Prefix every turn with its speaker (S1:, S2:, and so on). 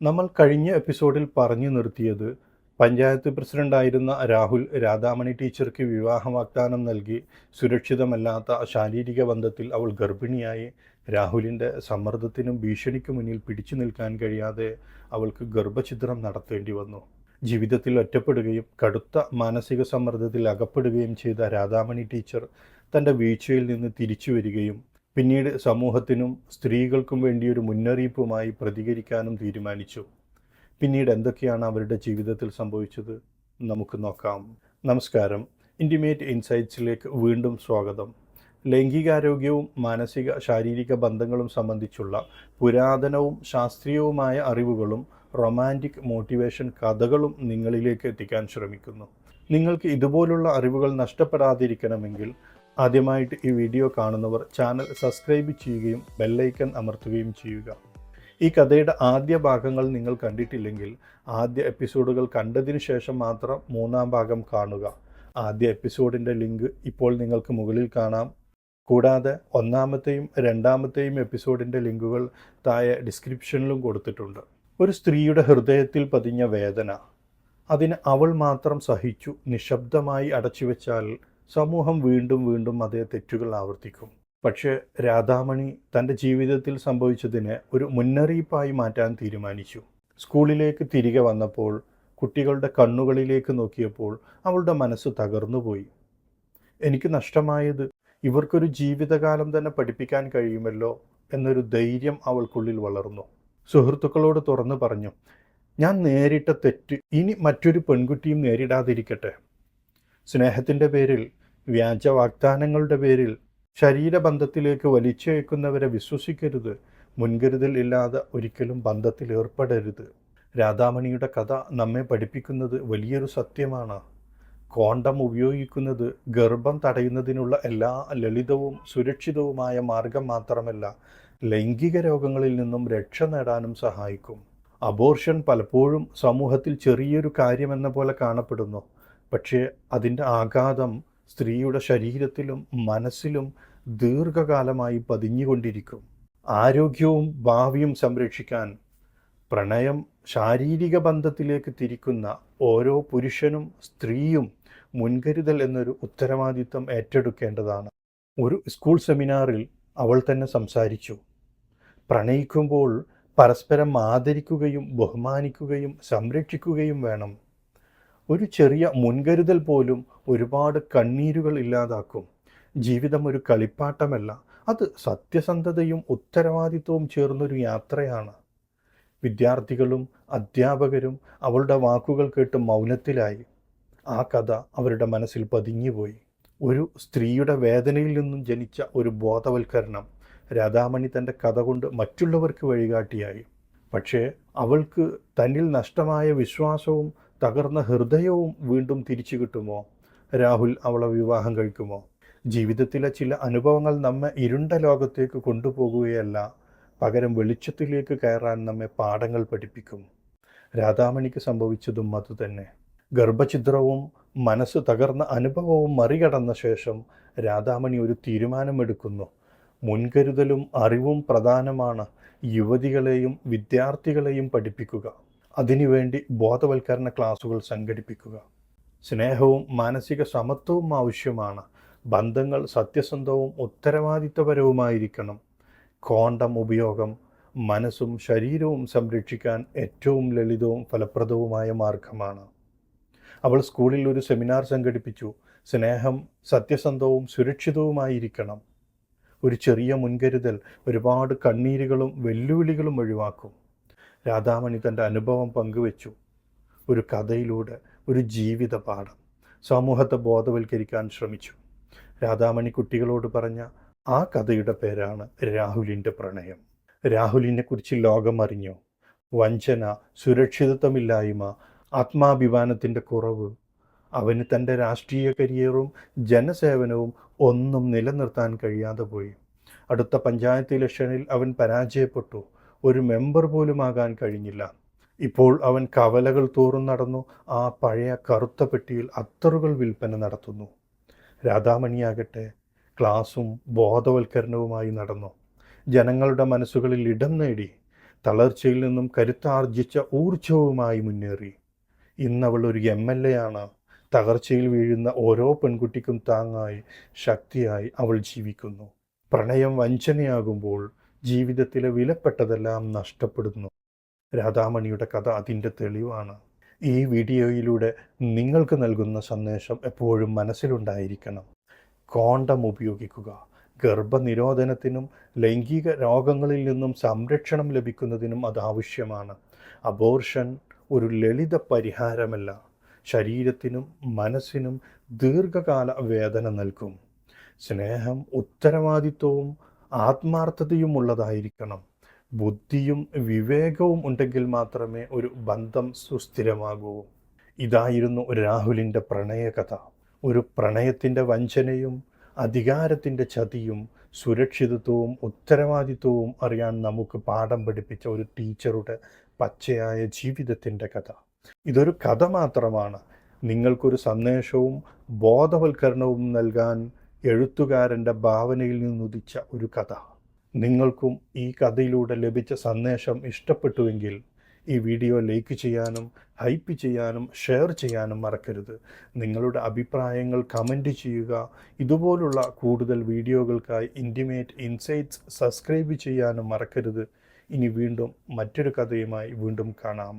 S1: നമ്മൾ കഴിഞ്ഞ എപ്പിസോഡിൽ പറഞ്ഞു നിർത്തിയത് പഞ്ചായത്ത് പ്രസിഡന്റായിരുന്ന രാഹുൽ രാധാമണി ടീച്ചർക്ക് വിവാഹ വാഗ്ദാനം നൽകി സുരക്ഷിതമല്ലാത്ത ശാരീരിക ബന്ധത്തിൽ അവൾ ഗർഭിണിയായി രാഹുലിൻ്റെ സമ്മർദ്ദത്തിനും ഭീഷണിക്കും മുന്നിൽ പിടിച്ചു നിൽക്കാൻ കഴിയാതെ അവൾക്ക് ഗർഭഛിദ്രം നടത്തേണ്ടി വന്നു. ജീവിതത്തിൽ ഒറ്റപ്പെടുകയും കടുത്ത മാനസിക സമ്മർദ്ദത്തിൽ അകപ്പെടുകയും ചെയ്ത രാധാമണി ടീച്ചർ തൻ്റെ വീഴ്ചയിൽ നിന്ന് തിരിച്ചു വരികയും പിന്നീട് സമൂഹത്തിനും സ്ത്രീകൾക്കും വേണ്ടിയൊരു മുന്നറിയിപ്പുമായി പ്രതികരിക്കാനും തീരുമാനിച്ചു. പിന്നീട് എന്തൊക്കെയാണ് അവരുടെ ജീവിതത്തിൽ സംഭവിച്ചത് നമുക്ക് നോക്കാം. നമസ്കാരം, ഇൻറ്റിമേറ്റ് ഇൻസൈറ്റ്സിലേക്ക് വീണ്ടും സ്വാഗതം. ലൈംഗികാരോഗ്യവും മാനസിക ശാരീരിക ബന്ധങ്ങളും സംബന്ധിച്ചുള്ള പുരാതനവും ശാസ്ത്രീയവുമായ അറിവുകളും റൊമാൻറ്റിക് മോട്ടിവേഷൻ കഥകളും നിങ്ങളിലേക്ക് എത്തിക്കാൻ ശ്രമിക്കുന്നു. നിങ്ങൾക്ക് ഇതുപോലുള്ള അറിവുകൾ നഷ്ടപ്പെടാതിരിക്കണമെങ്കിൽ ആദ്യമായിട്ട് ഈ വീഡിയോ കാണുന്നവർ ചാനൽ സബ്സ്ക്രൈബ് ചെയ്യുകയും ബെല്ലൈക്കൺ അമർത്തുകയും ചെയ്യുക. ഈ കഥയുടെ ആദ്യ ഭാഗങ്ങൾ നിങ്ങൾ കണ്ടിട്ടില്ലെങ്കിൽ ആദ്യ എപ്പിസോഡുകൾ കണ്ടതിന് ശേഷം മാത്രം മൂന്നാം ഭാഗം കാണുക. ആദ്യ എപ്പിസോഡിൻ്റെ ലിങ്ക് ഇപ്പോൾ നിങ്ങൾക്ക് മുകളിൽ കാണാം. കൂടാതെ ഒന്നാമത്തെയും രണ്ടാമത്തെയും എപ്പിസോഡിൻ്റെ ലിങ്കുകൾ താഴെ ഡിസ്ക്രിപ്ഷനിലും കൊടുത്തിട്ടുണ്ട്. ഒരു സ്ത്രീയുടെ ഹൃദയത്തിൽ പതിഞ്ഞ വേദന, അതിന് അവൾ മാത്രം സഹിച്ചു നിശബ്ദമായി അടച്ചുവെച്ചാൽ സമൂഹം വീണ്ടും വീണ്ടും അതേ തെറ്റുകൾ ആവർത്തിക്കും. പക്ഷേ രാധാമണി തൻ്റെ ജീവിതത്തിൽ സംഭവിച്ചതിനെ ഒരു മുന്നറിയിപ്പായി മാറ്റാൻ തീരുമാനിച്ചു. സ്കൂളിലേക്ക് തിരികെ വന്നപ്പോൾ കുട്ടികളുടെ കണ്ണുകളിലേക്ക് നോക്കിയപ്പോൾ അവളുടെ മനസ്സ് തകർന്നുപോയി. എനിക്ക് നഷ്ടമായത് ഇവർക്കൊരു ജീവിതകാലം തന്നെ പഠിപ്പിക്കാൻ കഴിയുമല്ലോ എന്നൊരു ധൈര്യം അവൾക്കുള്ളിൽ വളർന്നു. സുഹൃത്തുക്കളോട് തുറന്നു പറഞ്ഞു, ഞാൻ നേരിട്ട തെറ്റ് ഇനി മറ്റൊരു പെൺകുട്ടിയും നേരിടാതിരിക്കട്ടെ. സ്നേഹത്തിൻ്റെ പേരിൽ, വ്യാജ വാഗ്ദാനങ്ങളുടെ പേരിൽ ശരീരബന്ധത്തിലേക്ക് വലിച്ചേക്കുന്നവരെ വിശ്വസിക്കരുത്. മുൻകരുതൽ ഇല്ലാതെ ഒരിക്കലും ബന്ധത്തിൽ ഏർപ്പെടരുത്. രാധാമണിയുടെ കഥ നമ്മെ പഠിപ്പിക്കുന്നത് വലിയൊരു സത്യമാണ്. കോണ്ടം ഉപയോഗിക്കുന്നത് ഗർഭം തടയുന്നതിനുള്ള എല്ലാ ലളിതവും സുരക്ഷിതവുമായ മാർഗം മാത്രമല്ല, ലൈംഗിക രോഗങ്ങളിൽ നിന്നും രക്ഷ നേടാനും സഹായിക്കും. അബോർഷൻ പലപ്പോഴും സമൂഹത്തിൽ ചെറിയൊരു കാര്യമെന്ന പോലെ കാണപ്പെടുന്നു. പക്ഷേ അതിൻ്റെ ആഘാതം സ്ത്രീയുടെ ശരീരത്തിലും മനസ്സിലും ദീർഘകാലമായി പതിഞ്ഞുകൊണ്ടിരിക്കും. ആരോഗ്യവും ഭാവിയും സംരക്ഷിക്കാൻ പ്രണയം ശാരീരിക ബന്ധത്തിലേക്ക് തിരിക്കുന്ന ഓരോ പുരുഷനും സ്ത്രീയും മുൻകരുതൽ എന്നൊരു ഉത്തരവാദിത്തം ഏറ്റെടുക്കേണ്ടതാണ്. ഒരു സ്കൂൾ സെമിനാറിൽ അവൾ തന്നെ സംസാരിച്ചു. പ്രണയിക്കുമ്പോൾ പരസ്പരം ആദരിക്കുകയും ബഹുമാനിക്കുകയും സംരക്ഷിക്കുകയും വേണം. ഒരു ചെറിയ മുൻകരുതൽ പോലും ഒരുപാട് കണ്ണീരുകൾ ഇല്ലാതാക്കും. ജീവിതം ഒരു കളിപ്പാട്ടമല്ല, അത് സത്യസന്ധതയും ഉത്തരവാദിത്വവും ചേർന്നൊരു യാത്രയാണ്. വിദ്യാർത്ഥികളും അധ്യാപകരും അവളുടെ വാക്കുകൾ കേട്ട് മൗനത്തിലായി. ആ കഥ അവരുടെ മനസ്സിൽ പതിഞ്ഞുപോയി. ഒരു സ്ത്രീയുടെ വേദനയിൽ നിന്നും ജനിച്ച ഒരു ബോധവൽക്കരണം രാധാമണി തൻ്റെ കഥ കൊണ്ട് മറ്റുള്ളവർക്ക് വഴികാട്ടിയായി. പക്ഷേ അവൾക്ക് തന്നിൽ നഷ്ടമായ വിശ്വാസവും തകർന്ന ഹൃദയവും വീണ്ടും തിരിച്ചു കിട്ടുമോ? രാഹുൽ അവളെ വിവാഹം കഴിക്കുമോ? ജീവിതത്തിലെ ചില അനുഭവങ്ങൾ നമ്മെ ഇരുണ്ട ലോകത്തേക്ക് കൊണ്ടുപോകുകയല്ല, പകരം വെളിച്ചത്തിലേക്ക് കയറാൻ നമ്മെ പാഠങ്ങൾ പഠിപ്പിക്കും. രാധാമണിക്ക് സംഭവിച്ചതും അതുതന്നെ. ഗർഭഛിദ്രവും മനസ്സ് തകർന്ന അനുഭവവും മറികടന്ന ശേഷം രാധാമണി ഒരു തീരുമാനമെടുക്കുന്നു. മുൻകരുതലും അറിവും പ്രധാനമാണ്. യുവതികളെയും വിദ്യാർത്ഥികളെയും പഠിപ്പിക്കുക. അതിനുവേണ്ടി ബോധവൽക്കരണ ക്ലാസുകൾ സംഘടിപ്പിക്കുക. സ്നേഹവും മാനസിക സമത്വവും ആവശ്യമാണ്. ബന്ധങ്ങൾ സത്യസന്ധവും ഉത്തരവാദിത്തപരവുമായിരിക്കണം. കോണ്ടം ഉപയോഗം മനസ്സും ശരീരവും സംരക്ഷിക്കാൻ ഏറ്റവും ലളിതവും ഫലപ്രദവുമായ മാർഗമാണ്. അവൾ സ്കൂളിൽ ഒരു സെമിനാർ സംഘടിപ്പിച്ചു. സ്നേഹം സത്യസന്ധവും സുരക്ഷിതവുമായിരിക്കണം. ഒരു ചെറിയ മുൻകരുതൽ ഒരുപാട് കണ്ണീരുകളും വെല്ലുവിളികളും ഒഴിവാക്കും. രാധാമണി തൻ്റെ അനുഭവം പങ്കുവച്ചു. ഒരു കഥയിലൂടെ ഒരു ജീവിത പാഠം സമൂഹത്തെ ബോധവൽക്കരിക്കാൻ ശ്രമിച്ചു. രാധാമണി കുട്ടികളോട് പറഞ്ഞ ആ കഥയുടെ പേരാണ് രാഹുലിൻ്റെ പ്രണയം. രാഹുലിനെക്കുറിച്ച് ലോകം അറിഞ്ഞു. വഞ്ചന, സുരക്ഷിതത്വമില്ലായ്മ, ആത്മാഭിമാനത്തിൻ്റെ കുറവ്. അവന് തൻ്റെ രാഷ്ട്രീയ കരിയറും ജനസേവനവും ഒന്നും നിലനിർത്താൻ കഴിയാതെ പോയി. അടുത്ത പഞ്ചായത്ത് ഇലക്ഷനിൽ അവൻ പരാജയപ്പെട്ടു. ഒരു മെമ്പർ പോലും ആകാൻ കഴിഞ്ഞില്ല. ഇപ്പോൾ അവൻ കവലകൾ തോറും നടന്നു. ആ പഴയ കറുത്ത പെട്ടിയിൽ അത്തറുകൾ വിൽപ്പന നടത്തുന്നു. രാധാമണിയാകട്ടെ ക്ലാസും ബോധവൽക്കരണവുമായി നടന്നു. ജനങ്ങളുടെ മനസ്സുകളിൽ ഇടം നേടി. തളർച്ചയിൽ നിന്നും കരുത്താർജിച്ച ഊർജവുമായി മുന്നേറി. ഇന്നവൾ ഒരു MLA ആണ്. തകർച്ചയിൽ വീഴുന്ന ഓരോ പെൺകുട്ടിക്കും താങ്ങായി, ശക്തിയായി അവൾ ജീവിക്കുന്നു. പ്രണയം വഞ്ചനയാകുമ്പോൾ ജീവിതത്തിലെ വിലപ്പെട്ടതെല്ലാം നഷ്ടപ്പെടുന്നു. രാധാമണിയുടെ കഥ അതിൻ്റെ തെളിവാണ്. ഈ വീഡിയോയിലൂടെ നിങ്ങൾക്ക് നൽകുന്ന സന്ദേശം എപ്പോഴും മനസ്സിലുണ്ടായിരിക്കണം. കോണ്ടം ഉപയോഗിക്കുക. ഗർഭനിരോധനത്തിനും ലൈംഗിക രോഗങ്ങളിൽ നിന്നും സംരക്ഷണം ലഭിക്കുന്നതിനും അത് ആവശ്യമാണ്. അബോർഷൻ ഒരു ലളിത പരിഹാരമല്ല, ശരീരത്തിനും മനസ്സിനും ദീർഘകാല വേദന നൽകും. സ്നേഹം ഉത്തരവാദിത്വവും ആത്മാർത്ഥതയും ഉള്ളതായിരിക്കണം. ബുദ്ധിയും വിവേകവും ഉണ്ടെങ്കിൽ മാത്രമേ ഒരു ബന്ധം സുസ്ഥിരമാകൂ. ഇതായിരുന്നു രാഹുലിൻ്റെ പ്രണയകഥ. ഒരു പ്രണയത്തിൻ്റെ വഞ്ചനയും അധികാരത്തിൻ്റെ ചതിയും സുരക്ഷിതത്വവും ഉത്തരവാദിത്വവും അറിയാൻ നമുക്ക് പാഠം പഠിപ്പിച്ച ഒരു ടീച്ചറുടെ പച്ചയായ ജീവിതത്തിൻ്റെ കഥ. ഇതൊരു കഥ മാത്രമാണ്. നിങ്ങൾക്കൊരു സന്ദേശവും ബോധവൽക്കരണവും നൽകാൻ എഴുത്തുകാരൻ്റെ ഭാവനയിൽ നിന്നുദിച്ച ഒരു കഥ. നിങ്ങൾക്കും ഈ കഥയിലൂടെ ലഭിച്ച സന്ദേശം ഇഷ്ടപ്പെട്ടുവെങ്കിൽ ഈ വീഡിയോ ലൈക്ക് ചെയ്യാനും ഹൈപ്പ് ചെയ്യാനും ഷെയർ ചെയ്യാനും മറക്കരുത്. നിങ്ങളുടെ അഭിപ്രായങ്ങൾ കമൻറ്റ് ചെയ്യുക. ഇതുപോലുള്ള കൂടുതൽ വീഡിയോകൾക്കായി ഇൻറ്റിമേറ്റ് ഇൻസൈറ്റ്സ് സബ്സ്ക്രൈബ് ചെയ്യാനും മറക്കരുത്. ഇനി വീണ്ടും മറ്റൊരു കഥയുമായി വീണ്ടും കാണാം.